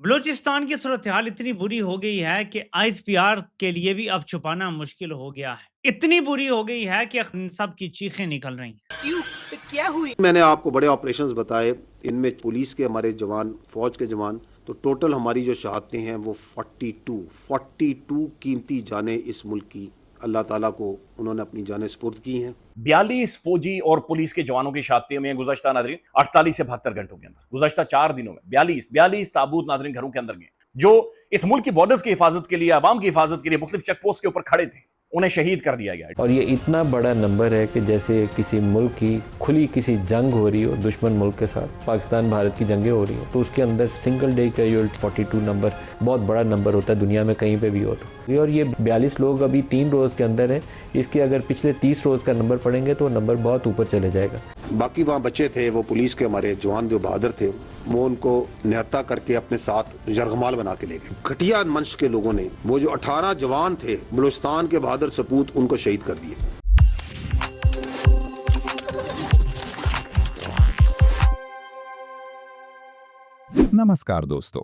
बलूचिस्तान की सूरत हाल इतनी बुरी हो गई है कि आईएसपीआर के लिए भी अब छुपाना मुश्किल हो गया है। इतनी बुरी हो गई है कि सब की चीखें निकल रही हैं। क्यों? तो क्या हुई? मैंने आपको बड़े ऑपरेशंस बताए, इनमें पुलिस के हमारे जवान, फौज के जवान, तो टोटल हमारी जो शहादतें हैं वो 42 कीमती जानें इस मुल्क की अल्लाह ताला को उन्होंने अपनी जानें सुपुर्द की हैं। 42 फौजी और पुलिस के जवानों की शहादतें हुई हैं गुज़श्ता नादरीन 48 से 72 घंटों के अंदर। गुज़श्ता 4 दिनों में 42 ताबूत नादरीन घरों के अंदर गए, जो इस मुल्क की बॉर्डर्स की हिफाजत के लिए, आवाम की हिफाजत के लिए मुख्तलिफ चेक पोस्ट के ऊपर खड़े थे, उन्हें शहीद कर दिया गया। और ये इतना बड़ा नंबर है कि जैसे किसी मुल्क की खुली किसी जंग हो रही हो दुश्मन मुल्क के साथ, पाकिस्तान भारत की जंगें हो रही हो, तो उसके अंदर सिंगल डे कैजुअल्टी 42 नंबर बहुत बड़ा नंबर होता है, दुनिया में कहीं पे भी हो तो। और ये 42 लोग अभी 3 रोज़ के अंदर हैं, इसके अगर पिछले 30 रोज़ का नंबर पढ़ेंगे तो नंबर बहुत ऊपर चले जाएगा। बाकी वहाँ बच्चे थे, वो पुलिस के हमारे जवान जो बहादुर थे, वो उनको निहत्ता करके अपने साथ यरगमाल बना के ले गए। घटिया मंश के लोगों ने वो जो 18 जवान थे बलूचिस्तान के बहादुर सपूत, उनको शहीद कर दिए। नमस्कार दोस्तों,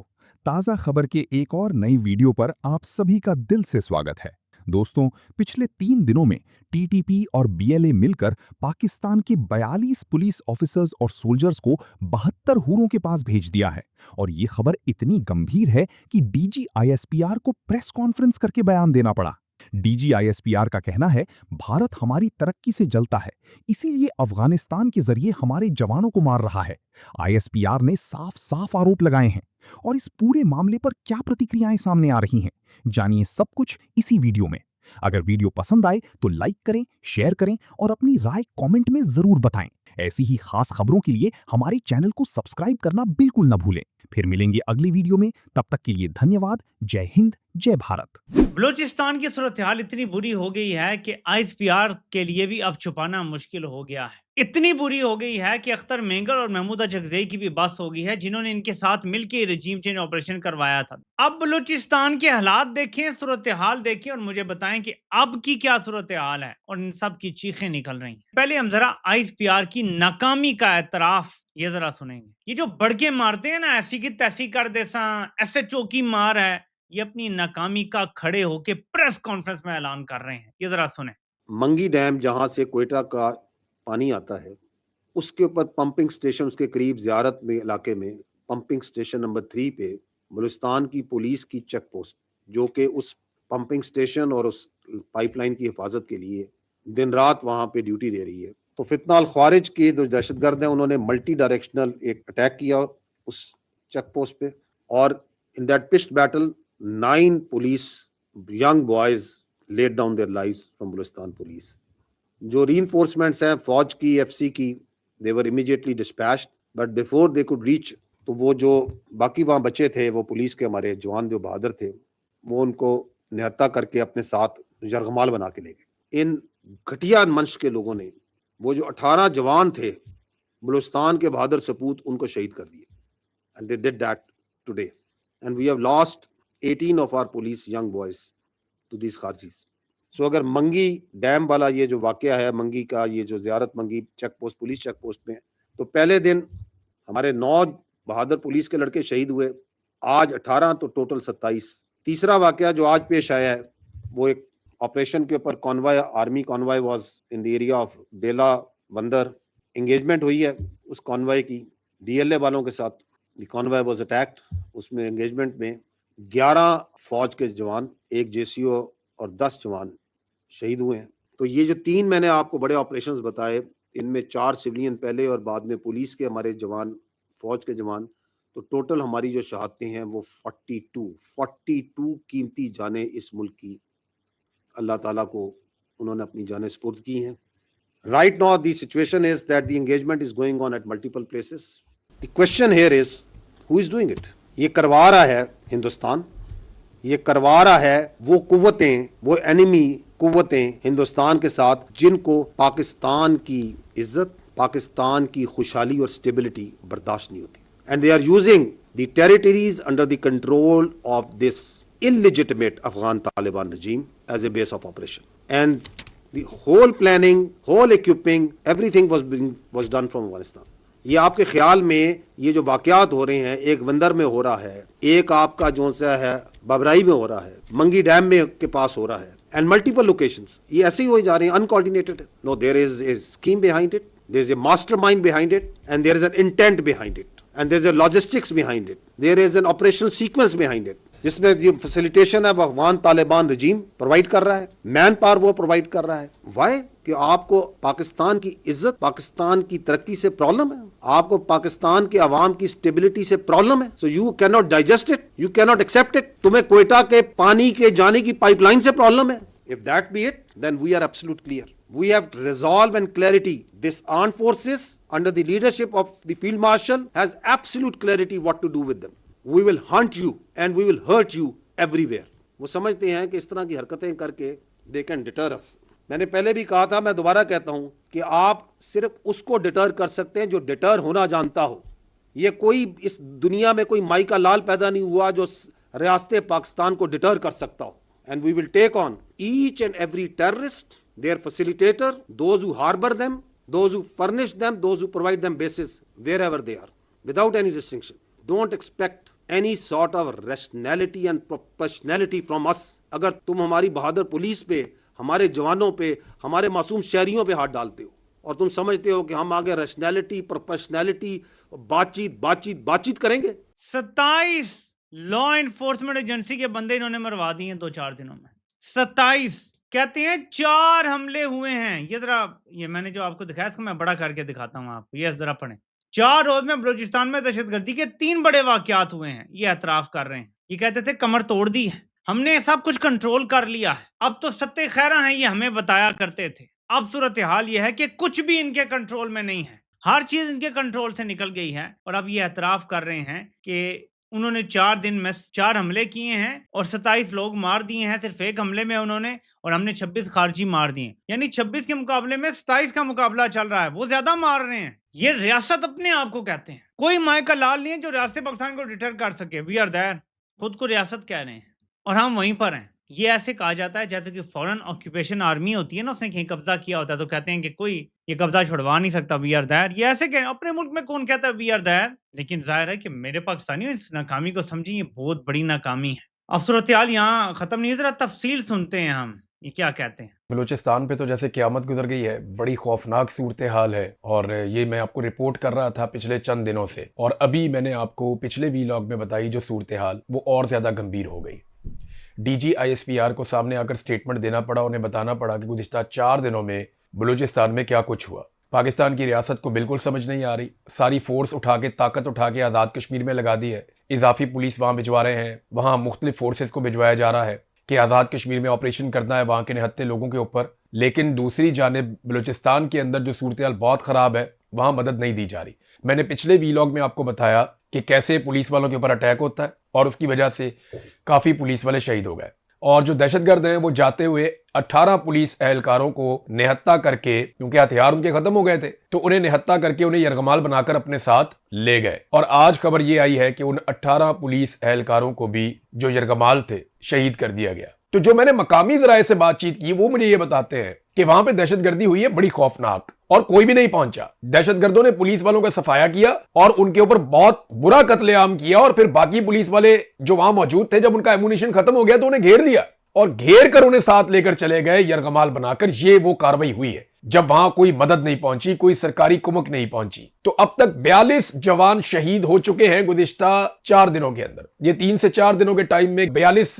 ताज़ा खबर के एक और नई वीडियो पर आप सभी का दिल से स्वागत है। दोस्तों, पिछले 3 दिनों में टीटीपी और बीएलए मिलकर पाकिस्तान के 42 पुलिस ऑफिसर्स और सोल्जर्स को 72 हूरों के पास भेज दिया है। और ये खबर इतनी गंभीर है कि डीजी आईएसपीआर को प्रेस कॉन्फ्रेंस करके बयान देना पड़ा। डीजी आईएसपीआर का कहना है, भारत हमारी तरक्की से जलता है, इसीलिए अफगानिस्तान के जरिए हमारे जवानों को मार रहा है। आईएसपीआर ने साफ साफ आरोप लगाए हैं। और इस पूरे मामले पर क्या प्रतिक्रियाएं सामने आ रही हैं, जानिए सब कुछ इसी वीडियो में। अगर वीडियो पसंद आए तो लाइक करें, शेयर करें और अपनी राय कमेंट में जरूर बताएं। ऐसी ही खास खबरों के लिए हमारे चैनल को सब्सक्राइब करना बिल्कुल न भूलें। फिर मिलेंगे अगली वीडियो में, तब तक के लिए धन्यवाद। जय हिंद, जय भारत। बलूचिस्तान की सूरत हाल इतनी बुरी हो गई है कि आईएसपीआर के लिए भी अब छुपाना मुश्किल हो गया है। इतनी बुरी हो गई है कि अख्तर मेंगल और महमूदा जगजई की भी बस हो गई है, जिन्होंने इनके साथ मिलकर रजीम चेंज ऑपरेशन करवाया था। अब बलूचिस्तान के हालात देखें, सूरत हाल देखें और मुझे बताएं कि अब की क्या सूरत हाल है और इन सब की चीखें निकल रही हैं। पहले हम जरा आईएसपीआर की नाकामी का एतराफ ये जरा सुनेंगे। ये जो बड़के मारते हैं ना, ऐसी की तैसी कर देसा, ऐसे चौकी मार है, ये अपनी नाकामी का खड़े होके प्रेस कॉन्फ्रेंस में ऐलान कर रहे हैं। ये जरा सुने। मंगी डैम जहां से कोयटा का पानी आता है, उसके ऊपर पंपिंग स्टेशन, उसके करीब ज़ियारत में इलाके में पंपिंग स्टेशन नंबर 3 पे बलूचिस्तान की पुलिस की चेक पोस्ट, जो कि उस पंपिंग स्टेशन और उस पाइपलाइन की हिफाजत के लिए दिन रात वहां पे ड्यूटी दे रही है। तो फितना अल ख्वारिज के जो दहशतगर्द हैं, उन्होंने मल्टी डायरेक्शनल एक अटैक किया उस चेक पोस्ट पे, और in that pitched battle 9 police young boys laid down their lives from Balochistan police. जो रीइंफोर्समेंट्स हैं फौज की, एफसी की, they were immediately dispatched, but before they could reach, तो वो जो बाकी वहाँ बचे थे, वो पुलिस के हमारे जवान जो बहादुर थे, वो उनको निहत्ता करके अपने साथ यरगमाल बना के ले गए। इन घटिया मंश के लोगों ने वो जो 18 जवान थे बलूचिस्तान के बहादुर सपूत, उनको शहीद कर दिए। And they did that today, and we have lost 18 of our police young boys to these खारजीज। सो अगर मंगी डैम वाला ये जो वाकया है, मंगी का ये जो Ziarat Mangi check post, police check post में, तो पहले दिन हमारे 9 बहादुर पुलिस के लड़के शहीद हुए, आज 18, तो टोटल 27। तीसरा वाकया जो आज पेश आया है, वो एक ऑपरेशन के ऊपर convoy, army convoy was in the area of Bela Bandar, engagement हुई है उस कॉन्वॉय की डीएलए वालों के साथ। द कॉन्वॉय वाज अटैक्ड, उसमें एंगेजमेंट में 11 फौज के जवान, 1 जेसीओ और 10 जवान शहीद हुए हैं। तो ये जो 3 मैंने आपको बड़े ऑपरेशंस बताए, इनमें 4 सिविलियन पहले और बाद में पुलिस के हमारे जवान, फौज के जवान, तो टोटल हमारी जो शहादतें हैं वो 42 कीमती जानें इस मुल्क की अल्लाह ताला को उन्होंने अपनी जानें सुपुर्द की हैं। Right now the situation is that the engagement is going on at multiple places. The question here is who is doing it. ये करवा रहा है हिंदुस्तान, ये करवा रहा है वो कुव्वतें, वो एनिमी कुव्वतें हिंदुस्तान के साथ, जिनको पाकिस्तान की इज्जत, पाकिस्तान की खुशहाली और स्टेबिलिटी बर्दाश्त नहीं होती। And they are using the territories under the control of this illegitimate Afghan Taliban regime as a base of operation, and the whole planning, whole equipping, everything was done from Afghanistan. ये आपके ख्याल में ये जो वाकयात हो रहे हैं, एक वंदर में हो रहा है, एक आपका जो सा है बबराई में हो रहा है, मंगी डैम में के पास हो रहा है, एंड मल्टीपल लोकेशंस, ये ऐसे ही हो जा रहे हैं, uncoordinated. No, there is a scheme behind it, there is a mastermind behind it, and there is an intent behind it, and there is a logistics behind it, there is an operational sequence behind it, जिसमें ये facilitation है वो Afghan Taliban रजीम provide कर रहा है, man power वो provide कर रहा है। वाई? कि आपको पाकिस्तान की इज्जत, पाकिस्तान की तरक्की से प्रॉब्लम है, आपको पाकिस्तान के अवाम की स्टेबिलिटी से प्रॉब्लम है, so you can not digest it, you can not accept it. तुम्हें कोयटा के पानी के जाने की पाइपलाइन से प्रॉब्लम है। If that be it, then we are absolute clear, we have resolve and clarity. This armed forces under the leadership of the field marshal has absolute clarity what to do with them. We will hunt you and we will hurt you everywhere. वो समझते हैं कि इस तरह की हरकतें करके they can deter us. मैंने पहले भी कहा था, मैं दोबारा कहता हूं कि आप सिर्फ उसको डिटर कर सकते हैं जो डिटर होना जानता हो। ये कोई इस दुनिया में कोई माई का लाल पैदा नहीं हुआ जो रियासत पाकिस्तान को डिटर कर सकता हो। And we will take on each and every terrorist, their facilitator, those who harbor them, those who furnish them, those who provide them bases, wherever they are, without any distinction. Don't expect any sort of rationality and proportionality from us. अगर तुम हमारी बहादुर police पे, हमारे जवानों पे, हमारे मासूम शहरियों पे हाथ डालते हो और तुम समझते हो कि हम आगे रैशनैलिटी, प्रोपोर्शनैलिटी, बातचीत करेंगे। 27 लॉ एनफोर्समेंट एजेंसी के बंदे इन्होंने मरवा दिए हैं 2-4 दिनों में। 27 कहते हैं 4 हमले हुए हैं। ये जरा, ये मैंने जो आपको दिखाया इसको मैं बड़ा करके दिखाता हूँ आपको, ये जरा पढ़ें। 4 रोज में बलूचिस्तान में दहशतगर्दी के 3 बड़े वाकयात हुए हैं। ये एतराफ कर रहे हैं। ये कहते थे कमर तोड़ दी है, हमने सब कुछ कंट्रोल कर लिया है, अब तो सत्ते खैरा हैं, ये हमें बताया करते थे। अब सूरत हाल ये है कि कुछ भी इनके कंट्रोल में नहीं है, हर चीज इनके कंट्रोल से निकल गई है। और अब ये एतराफ कर रहे हैं कि उन्होंने 4 दिन में 4 हमले किए हैं और 27 लोग मार दिए हैं सिर्फ एक हमले में उन्होंने, और हमने 26 खारजी मार दिए। यानी 26 के मुकाबले में 27 का मुकाबला चल रहा है, वो ज्यादा मार रहे हैं। ये रियासत अपने आप को कहते हैं, कोई माए का लाल नहीं है जो रियासत पाकिस्तान को डिटर कर सके। वी आर देयर, खुद को रियासत कह रहे हैं और हम वहीं पर हैं। ये ऐसे कहा जाता है जैसे कि फॉरेन ऑक्यूपेशन आर्मी होती है ना, उसने कहीं कब्जा किया होता है तो कहते हैं कि कोई ये कब्जा छुड़वा नहीं सकता, वी आर देयर। ये ऐसे कहें, अपने मुल्क में कौन कहता है वी आर देयर? लेकिन जाहिर है कि मेरे पाकिस्तानियों इस नाकामी को समझें, ये बहुत बड़ी नाकामी है। अब सूरत हाल यहाँ खत्म नहीं, जरा तफसील सुनते हैं हम, ये क्या कहते हैं। बलूचिस्तान पे तो जैसे क़यामत गुजर गई है, बड़ी खौफनाक सूरत हाल है। और ये मैं आपको रिपोर्ट कर रहा था पिछले चंद दिनों से, और अभी मैंने आपको पिछले वीलॉग में बताई जो सूरत हाल, वो और ज़्यादा गंभीर हो गई। DG ISPR को सामने आकर स्टेटमेंट देना पड़ा, उन्हें बताना पड़ा कि गुज़िश्ता 4 दिनों में बलूचिस्तान में क्या कुछ हुआ। पाकिस्तान की रियासत को बिल्कुल समझ नहीं आ रही, सारी फोर्स उठा के, ताकत उठा के आज़ाद कश्मीर में लगा दी है। इजाफी पुलिस वहाँ भिजवा रहे हैं, वहाँ मुख्तलिफ फोर्सेस को भिजवाया जा रहा है कि आज़ाद कश्मीर में ऑपरेशन करना है वहाँ के निहत्थे लोगों के ऊपर। लेकिन दूसरी जानिब बलूचिस्तान के अंदर जो सूरत हाल बहुत ख़राब है, वहाँ मदद नहीं दी जा रही। मैंने पिछले वीलॉग में आपको बताया कि कैसे पुलिस वालों के ऊपर अटैक होता है और उसकी वजह से काफ़ी पुलिस वाले शहीद हो गए। और जो दहशतगर्द हैं वो जाते हुए 18 पुलिस एहलकारों को निहत्ता करके, क्योंकि हथियार उनके खत्म हो गए थे, तो उन्हें निहत्ता करके उन्हें यरगमाल बनाकर अपने साथ ले गए। और आज खबर ये आई है कि उन 18 पुलिस एहलकारों को भी जो यरगमाल थे शहीद कर दिया गया। तो जो मैंने मकामी ज़राए से बातचीत की वो मुझे ये बताते हैं कि वहां पे दहशतगर्दी हुई है बड़ी खौफनाक, और कोई भी नहीं पहुंचा। दहशतगर्दों ने पुलिस वालों का सफाया किया और उनके ऊपर बहुत बुरा कत्लेआम किया, और फिर बाकी पुलिस वाले जो वहां मौजूद थे, जब उनका एमुनिशन खत्म हो गया तो उन्हें घेर लिया और घेर कर उन्हें साथ लेकर चले गए यरगमाल बनाकर। ये वो कार्रवाई हुई है जब वहां कोई मदद नहीं पहुंची, कोई सरकारी कुमक नहीं पहुंची। तो अब तक 42 जवान शहीद हो चुके हैं गुज़िश्ता 4 दिनों के अंदर। ये 3 से 4 दिनों के टाइम में 42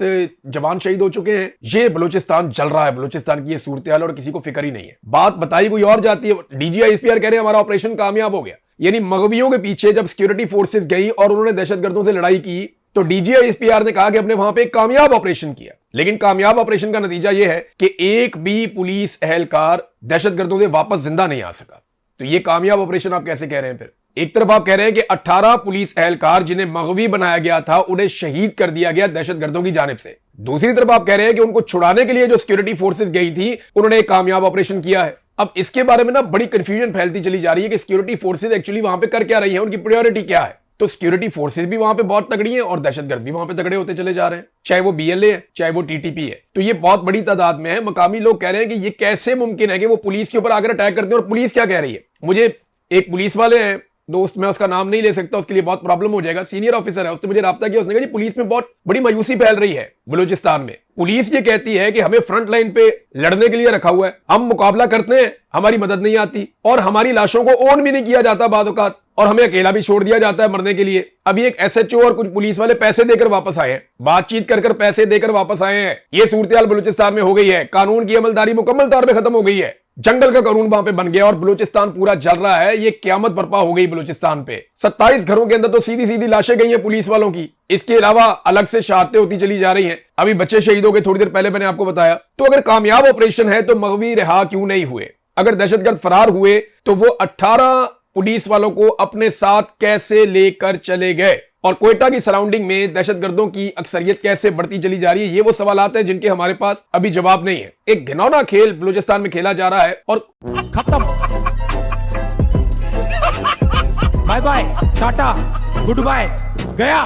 जवान शहीद हो चुके हैं। ये बलूचिस्तान जल रहा है, बलूचिस्तान की ये सूरत हाल, और किसी को फिक्र ही नहीं है। बात बताई कोई और जाती है। DG ISPR कह रहे हैं हमारा ऑपरेशन कामयाब हो गया। यानी मगवियों के पीछे जब सिक्योरिटी फोर्सेज गई और उन्होंने दहशतगर्दों से लड़ाई की, तो DG ISPR ने कहा कि हमने वहां पे एक कामयाब ऑपरेशन किया। लेकिन कामयाब ऑपरेशन का नतीजा यह है कि एक भी पुलिस एहलकार दहशतगर्दों से वापस जिंदा नहीं आ सका। तो ये कामयाब ऑपरेशन आप कैसे कह रहे हैं? फिर एक तरफ आप कह रहे हैं कि 18 पुलिस एहलकार जिन्हें मगवी बनाया गया था उन्हें शहीद कर दिया गया दहशतगर्दों की जानिब से। दूसरी तरफ आप कह रहे हैं कि उनको छुड़ाने के लिए जो सिक्योरिटी फोर्सेज गई थी उन्होंने एक कामयाब ऑपरेशन किया है। अब इसके बारे में ना बड़ी कंफ्यूजन फैलती चली जा रही है कि सिक्योरिटी फोर्सेज एक्चुअली वहां पे कर क्या रही है, उनकी प्रायोरिटी क्या है। तो सिक्योरिटी फोर्सेज भी वहां पे बहुत तगड़ी हैं और दहशतगर्द भी वहां पे तगड़े होते चले जा रहे हैं, चाहे वो BLA है चाहे वो TTP है। तो ये बहुत बड़ी तादाद में है। मकामी लोग कह रहे हैं कि ये कैसे मुमकिन है कि वो पुलिस के ऊपर आकर अटैक करते हैं। और पुलिस क्या कह रही है? मुझे एक पुलिस वाले हैं दोस्त, मैं उसका नाम नहीं ले सकता, उसके लिए बहुत प्रॉब्लम हो जाएगा, सीनियर ऑफिसर है, उसने मुझे राब्ता किया, उसने कहा जी पुलिस में बहुत बड़ी मायूसी फैल रही है बलूचिस्तान में। पुलिस ये कहती है कि हमें फ्रंट लाइन पे लड़ने के लिए रखा हुआ है, हम मुकाबला करते हैं, हमारी मदद नहीं आती और हमारी लाशों को ओन भी नहीं किया जाता बाद औकात, और हमें अकेला भी छोड़ दिया जाता है मरने के लिए। अभी एक एसएचओ और कुछ पुलिस वाले पैसे देकर वापस आए हैं, बातचीत कर पैसे देकर वापस आए हैं। ये सूरत बलूचिस्तान में हो गई है, कानून की अमलदारी मुकम्मल तौर पर खत्म हो गई है, जंगल का कानून वहां पे बन गया और बलूचिस्तान पूरा जल रहा है। ये क्यामत बर्पा हो गई बलूचिस्तान पे। 27 घरों के अंदर तो सीधी सीधी लाशें गई हैं पुलिस वालों की, इसके अलावा अलग से शहादतें होती चली जा रही हैं। अभी बच्चे शहीद हो गए, थोड़ी देर पहले मैंने आपको बताया। तो अगर कामयाब ऑपरेशन है तो मगवी रिहा क्यों नहीं हुए? अगर दहशतगर्द फरार हुए तो वो 18 पुलिस वालों को अपने साथ कैसे लेकर चले गए? और क्वेटा की सराउंडिंग में दहशतगर्दों की अक्सरियत कैसे बढ़ती चली जा रही है? ये वो सवालात हैं जिनके हमारे पास अभी जवाब नहीं है। एक घिनौना खेल बलूचिस्तान में खेला जा रहा है और खत्म। Bye bye, tata, goodbye, गया।